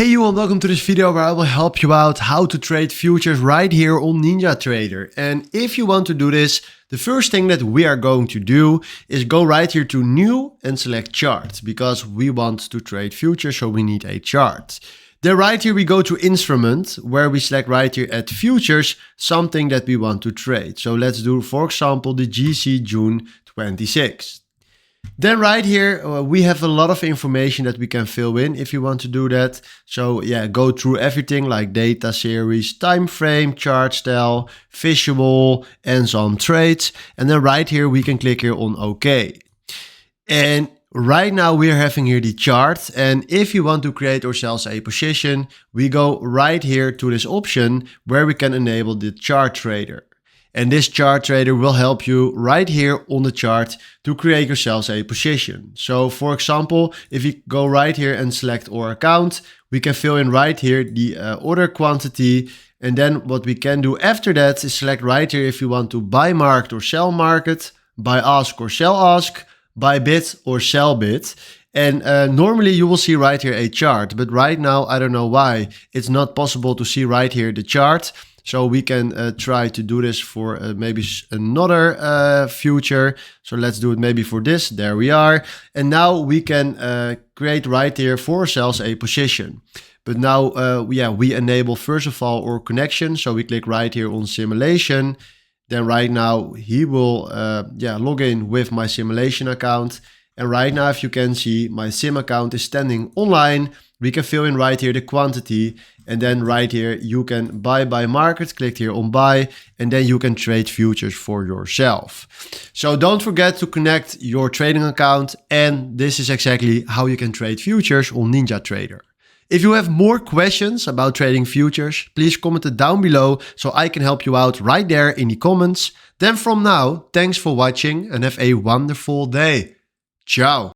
Hey you and welcome to this video where I will help you out how to trade futures right here on NinjaTrader. And if you want to do this, the first thing that we are going to do is go right here to new and select chart because we want to trade futures, so we need a chart. Then right here we go to instrument where we select right here at futures something that we want to trade. So let's do, for example, the GC June 26th. Then right here, we have a lot of information that we can fill in if you want to do that. So yeah, go through everything like data series, time frame, chart style, visual, and some trades. And then right here, we can click here on OK. And right now we are having here the chart. And if you want to create ourselves a position, we go right here to this option where we can enable the chart trader. And this chart trader will help you right here on the chart to create yourselves a position. So for example, if you go right here and select our account, we can fill in right here the order quantity. And then what we can do after that is select right here if you want to buy market or sell market, buy ask or sell ask, buy bid or sell bid. And normally you will see right here a chart, but right now, I don't know why, it's not possible to see right here the chart. So we can try to do this for maybe another future. So let's do it maybe for this. There we are. And now we can create right here for ourselves a position. But now, we enable first of all our connection. So we click right here on simulation. Then right now he will log in with my simulation account. And right now, if you can see, my sim account is standing online. We can fill in right here the quantity. And then right here, you can buy by market, click here on buy, and then you can trade futures for yourself. So don't forget to connect your trading account. And this is exactly how you can trade futures on NinjaTrader. If you have more questions about trading futures, please comment it down below so I can help you out right there in the comments. Then from now, thanks for watching and have a wonderful day. Ciao.